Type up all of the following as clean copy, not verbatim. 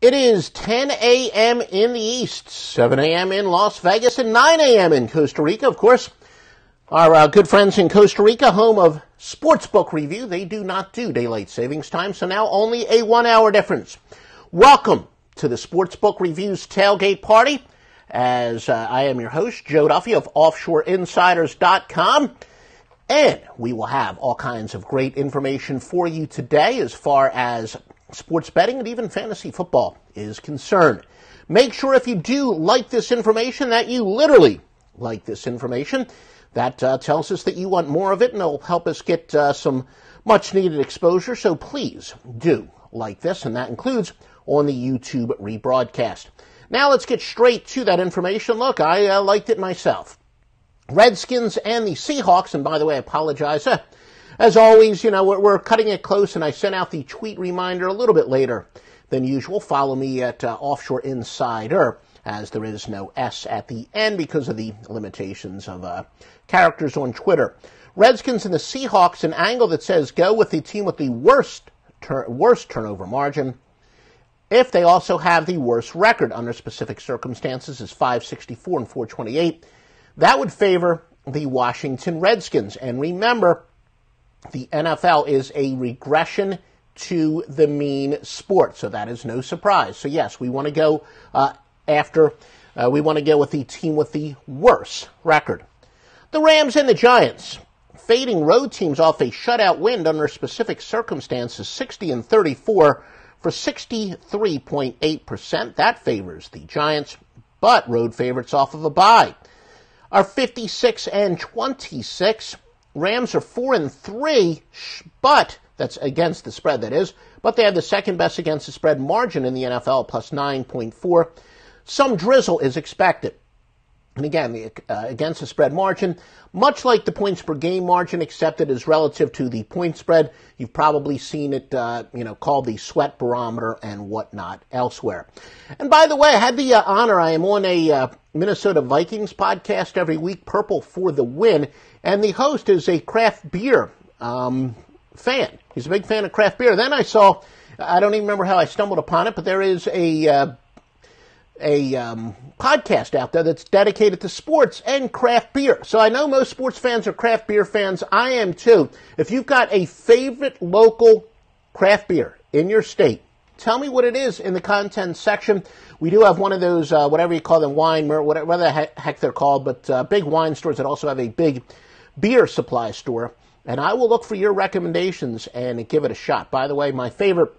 It is 10 a.m. in the East, 7 a.m. in Las Vegas, and 9 a.m. in Costa Rica. Of course, our good friends in Costa Rica, home of Sportsbook Review, they do not do daylight savings time, so now only a 1 hour difference. Welcome to the Sportsbook Review's Tailgate Party, as I am your host, Joe Duffy of OffshoreInsiders.com, and we will have all kinds of great information for you today as far as sports betting and even fantasy football is concerned. Make sure if you do like this information that you literally like this information. That tells us that you want more of it, and it'll help us get some much-needed exposure, so please do like this, and that includes on the YouTube rebroadcast. Now let's get straight to that information. Look, I liked it myself. Redskins and the Seahawks, and by the way, I apologize. As always, we're cutting it close, and I sent out the tweet reminder a little bit later than usual. Follow me at Offshore Insider, as there is no S at the end because of the limitations of characters on Twitter. Redskins and the Seahawks, an angle that says go with the team with the worst turnover margin if they also have the worst record under specific circumstances, is 564 and 428. That would favor the Washington Redskins. And remember, the NFL is a regression to the mean sport, so that is no surprise. So yes, we want to go we want to go with the team with the worst record. The Rams and the Giants, fading road teams off a shutout win under specific circumstances, 60 and 34 for 63.8%. That favors the Giants, but road favorites off of a bye are 56 and 26. Rams are 4 and 3, but that's against the spread, that is. But they have the second best against the spread margin in the NFL, plus 9.4. Some drizzle is expected. And again, the against the spread margin, much like the points per game margin, except it is relative to the point spread. You've probably seen it, called the sweat barometer and whatnot elsewhere. And by the way, I had the honor, I am on a Minnesota Vikings podcast every week, Purple for the Win, and the host is a craft beer fan. He's a big fan of craft beer. Then I saw, I don't even remember how I stumbled upon it, but there is a podcast out there that's dedicated to sports and craft beer. So I know most sports fans are craft beer fans. I am too. If you've got a favorite local craft beer in your state, tell me what it is in the content section. We do have one of those, whatever you call them, wine, whatever the heck they're called, but big wine stores that also have a big beer supply store. And I will look for your recommendations and give it a shot. By the way, my favorite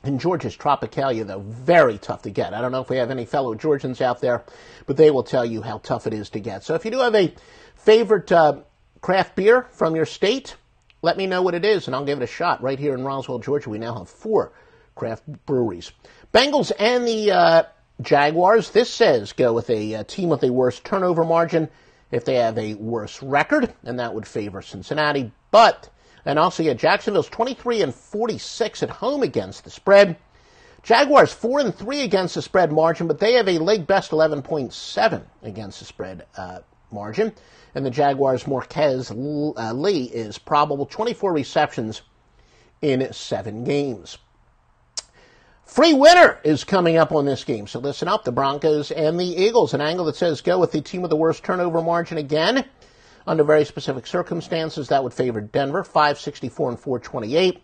in Georgia's Tropicalia, though, very tough to get. I don't know if we have any fellow Georgians out there, but they will tell you how tough it is to get. So if you do have a favorite craft beer from your state, let me know what it is, and I'll give it a shot. Right here in Roswell, Georgia, we now have 4 craft breweries. Bengals and the Jaguars, this says go with a team with a worse turnover margin if they have a worse record, and that would favor Cincinnati. And also, Jacksonville's 23 and 46 at home against the spread. Jaguars 4 and 3 against the spread margin, but they have a league best 11.7 against the spread margin. And the Jaguars' Marquez Lee is probable, 24 receptions in 7 games. Free winner is coming up on this game, so listen up. The Broncos and the Eagles, an angle that says go with the team with the worst turnover margin again. Under very specific circumstances, that would favor Denver, 564 and 428.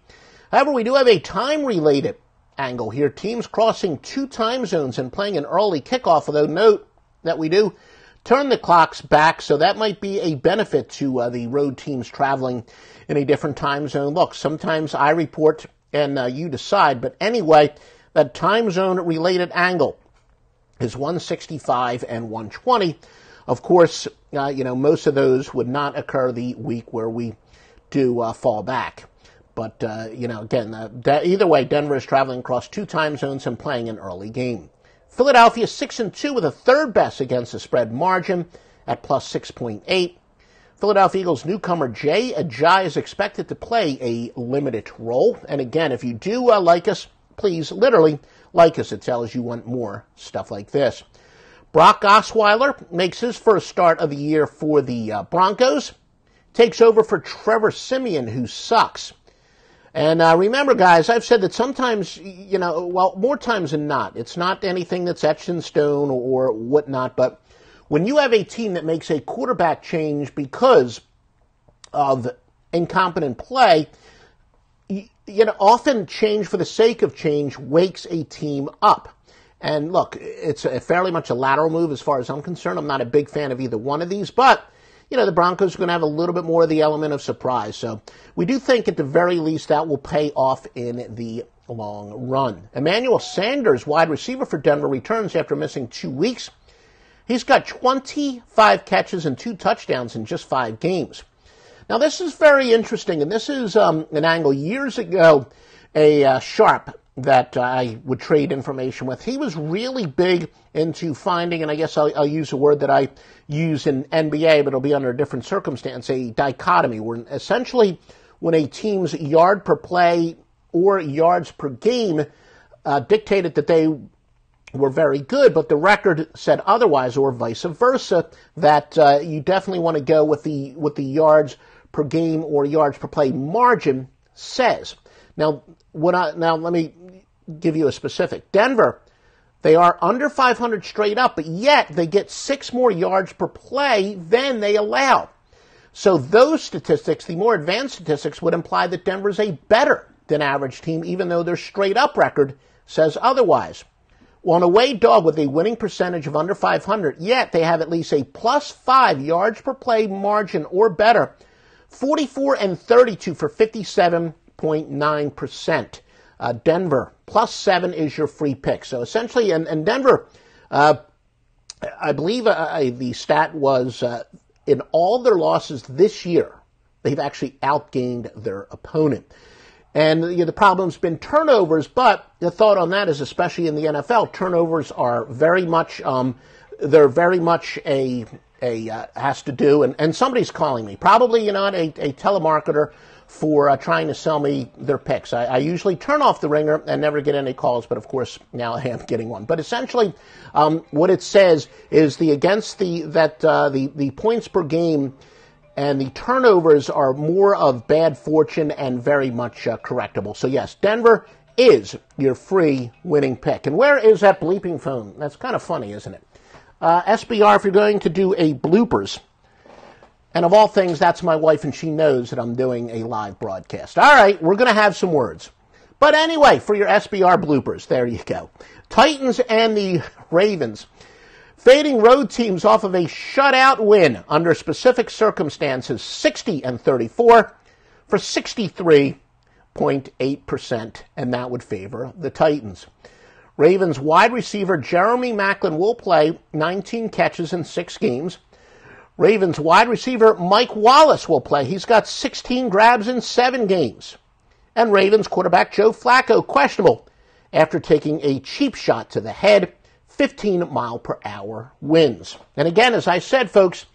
However, we do have a time-related angle here. Teams crossing 2 time zones and playing an early kickoff, although note that we do turn the clocks back, so that might be a benefit to the road teams traveling in a different time zone. Look, sometimes I report and you decide, but anyway, that time zone-related angle is 165 and 120. Of course, most of those would not occur the week where we do fall back. But, again, either way, Denver is traveling across 2 time zones and playing an early game. Philadelphia 6 and 2 with a third best against the spread margin at plus 6.8. Philadelphia Eagles newcomer Jay Ajayi is expected to play a limited role. And again, if you do like us, please literally like us. It tells you want more stuff like this. Brock Osweiler makes his first start of the year for the Broncos. Takes over for Trevor Siemian, who sucks. And remember, guys, I've said that sometimes, more times than not, it's not anything that's etched in stone or whatnot, but when you have a team that makes a quarterback change because of incompetent play, often change for the sake of change wakes a team up. And look, it's fairly much a lateral move as far as I'm concerned. I'm not a big fan of either one of these, but the Broncos are going to have a little bit more of the element of surprise. So we do think at the very least that will pay off in the long run. Emmanuel Sanders, wide receiver for Denver, returns after missing 2 weeks. He's got 25 catches and 2 touchdowns in just 5 games. Now, this is very interesting, and this is an angle. Years ago, a sharp that I would trade information with, he was really big into finding, and I guess I'll use a word that I use in NBA, but it'll be under a different circumstance, a dichotomy, where essentially when a team's yard per play or yards per game dictated that they were very good, but the record said otherwise, or vice versa, that you definitely want to go with the yards per game or yards per play margin says. Now let me give you a specific. Denver, they are under 500 straight up, but yet they get 6 more yards per play than they allow. So those statistics, the more advanced statistics, would imply that Denver's a better than average team, even though their straight up record says otherwise. Well, an away dog with a winning percentage of under 500, yet they have at least a plus 5 yards per play margin or better, 44 and 32 for 57.9%. Denver, plus 7 is your free pick. So essentially, and Denver, I believe the stat was in all their losses this year, they've actually outgained their opponent. And the problem's been turnovers, but the thought on that is, especially in the NFL, turnovers are very much, they're very much a has to do, and somebody's calling me, probably a telemarketer for trying to sell me their picks. I usually turn off the ringer and never get any calls, but of course now I am getting one. But essentially, what it says is the points per game and the turnovers are more of bad fortune and very much correctable. So yes, Denver is your free winning pick. And where is that bleeping phone? That's kind of funny, isn't it? SBR, if you're going to do a bloopers, and of all things, that's my wife, and she knows that I'm doing a live broadcast. All right, we're going to have some words. But anyway, for your SBR bloopers, there you go. Titans and the Ravens. Fading road teams off of a shutout win under specific circumstances, 60 and 34 for 63.8%, and that would favor the Titans. Ravens wide receiver Jeremy Maclin will play 19 catches in 6 games. Ravens wide receiver Mike Wallace will play. He's got 16 grabs in 7 games. And Ravens quarterback Joe Flacco questionable after taking a cheap shot to the head, 15-mile-per-hour winds. And again, as I said, folks,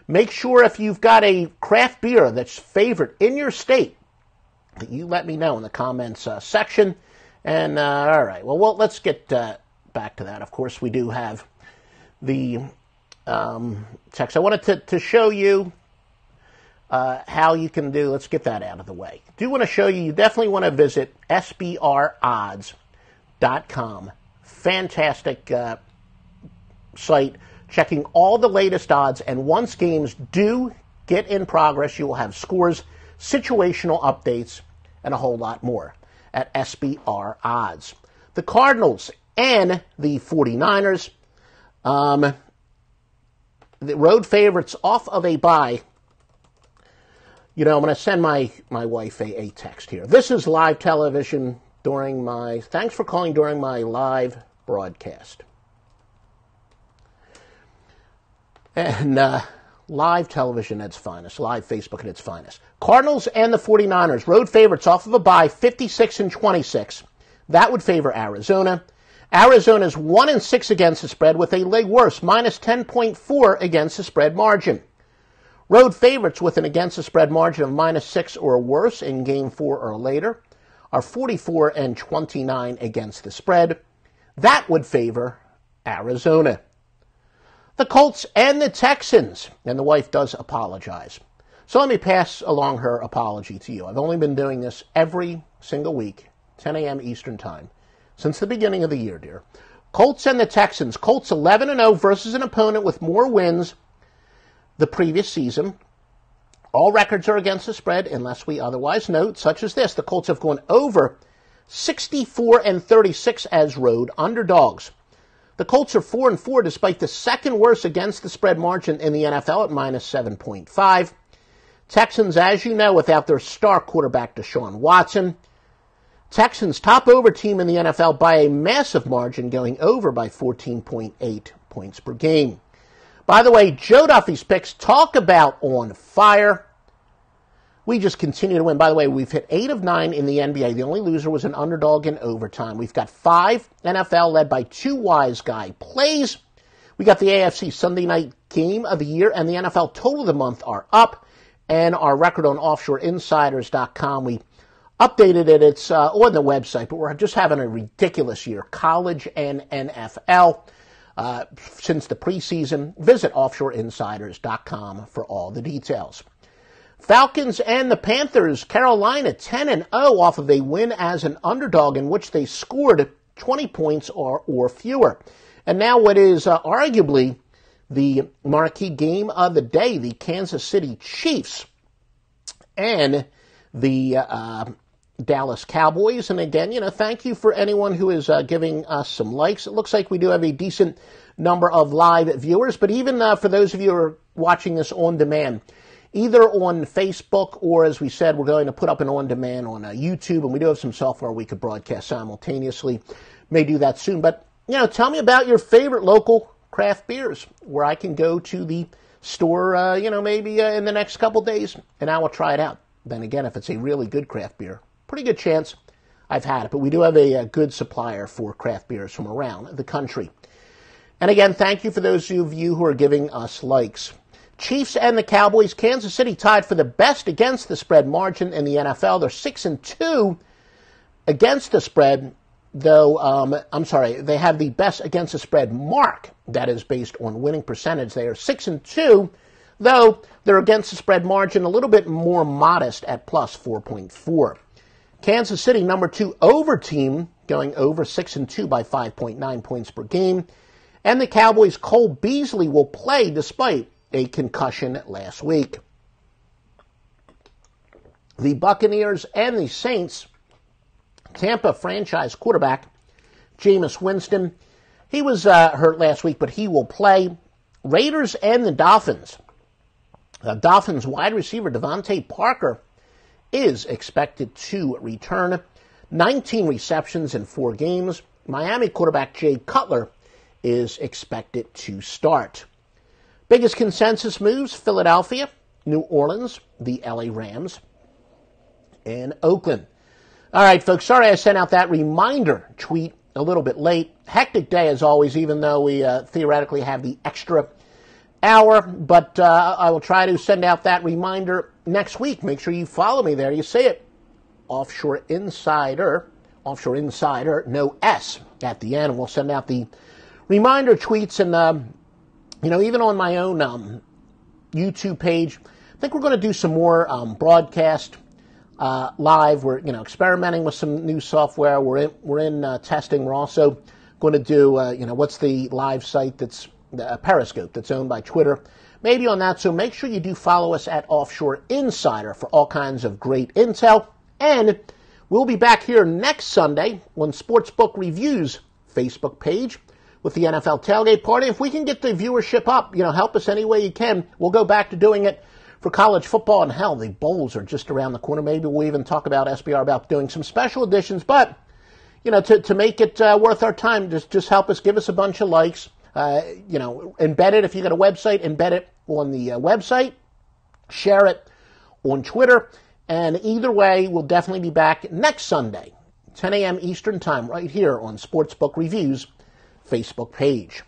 make sure if you've got a craft beer that's favorite in your state, that you let me know in the comments section. And, all right, well, let's get back to that. Of course, we do have the text. I wanted to show you how you can do, let's get that out of the way. I do want to show you, you definitely want to visit SBRodds.com. Fantastic site, checking all the latest odds, and once games do get in progress, you will have scores, situational updates, and a whole lot more at SBR Odds. The Cardinals and the 49ers, the road favorites off of a bye. I'm going to send my wife a text here. This is live television thanks for calling during my live broadcast. And live television at its finest, live Facebook at its finest. Cardinals and the 49ers, road favorites off of a bye, 56 and 26. That would favor Arizona. Arizona's 1-6 against the spread with a leg worse, minus 10.4 against the spread margin. Road favorites with an against the spread margin of minus 6 or worse in game 4 or later are 44 and 29 against the spread. That would favor Arizona. The Colts and the Texans, and the wife does apologize. So let me pass along her apology to you. I've only been doing this every single week, 10 a.m. Eastern Time, since the beginning of the year, dear. Colts and the Texans. Colts 11-0 versus an opponent with more wins the previous season. All records are against the spread, unless we otherwise note, such as this. The Colts have gone over 64-36 as road underdogs. The Colts are 4-4 despite the second worst against the spread margin in the NFL at minus 7.5. Texans, as you know, without their star quarterback Deshaun Watson. Texans top over team in the NFL by a massive margin, going over by 14.8 points per game. By the way, Joe Duffy's picks, talk about on fire. We just continue to win. By the way, we've hit 8 of 9 in the NBA. The only loser was an underdog in overtime. We've got 5 NFL led by 2 wise guy plays. We got the AFC Sunday night game of the year and the NFL total of the month are up. And our record on offshoreinsiders.com, we updated it. It's on the website, but we're just having a ridiculous year. College and NFL. Since the preseason, visit offshoreinsiders.com for all the details. Falcons and the Panthers, Carolina 10-0 off of a win as an underdog in which they scored 20 points or fewer. And now what is arguably the marquee game of the day, the Kansas City Chiefs and the Dallas Cowboys. And again, thank you for anyone who is giving us some likes. It looks like we do have a decent number of live viewers, but even for those of you who are watching this on demand, either on Facebook or, as we said, we're going to put up an on-demand on YouTube, and we do have some software we could broadcast simultaneously. May do that soon. But, tell me about your favorite local craft beers where I can go to the store, maybe in the next couple days, and I will try it out. Then again, if it's a really good craft beer, pretty good chance I've had it. But we do have a good supplier for craft beers from around the country. And again, thank you for those of you who are giving us likes. Chiefs and the Cowboys, Kansas City tied for the best against the spread margin in the NFL. They're 6-2 against the spread, though, they have the best against the spread mark that is based on winning percentage. They are 6-2, though they're against the spread margin a little bit more modest at plus 4.4. Kansas City, number 2 over team, going over 6-2 by 5.9 points per game. And the Cowboys' Cole Beasley will play despite a concussion last week. The Buccaneers and the Saints, Tampa franchise quarterback Jameis Winston, he was hurt last week, but he will play. Raiders and the Dolphins. Dolphins wide receiver Devontae Parker is expected to return. 19 receptions in 4 games. Miami quarterback Jay Cutler is expected to start. Biggest consensus moves, Philadelphia, New Orleans, the LA Rams, and Oakland. All right, folks, sorry I sent out that reminder tweet a little bit late. Hectic day as always, even though we theoretically have the extra hour. But I will try to send out that reminder next week. Make sure you follow me there. You see it. Offshore Insider, no S at the end. We'll send out the reminder tweets and even on my own YouTube page, I think we're going to do some more broadcast live. We're experimenting with some new software. We're in testing. We're also going to do what's the live site that's Periscope that's owned by Twitter. Maybe on that. So make sure you do follow us at Offshore Insider for all kinds of great intel. And we'll be back here next Sunday on Sportsbook Review's Facebook page with the NFL Tailgate Party. If we can get the viewership up, help us any way you can. We'll go back to doing it for college football. And hell, the bowls are just around the corner. Maybe we'll even talk about SBR about doing some special editions. But, to make it worth our time, just help us, give us a bunch of likes. Embed it. If you got a website, embed it on the website. Share it on Twitter. And either way, we'll definitely be back next Sunday, 10 a.m. Eastern Time, right here on Sportsbook Review's Facebook page.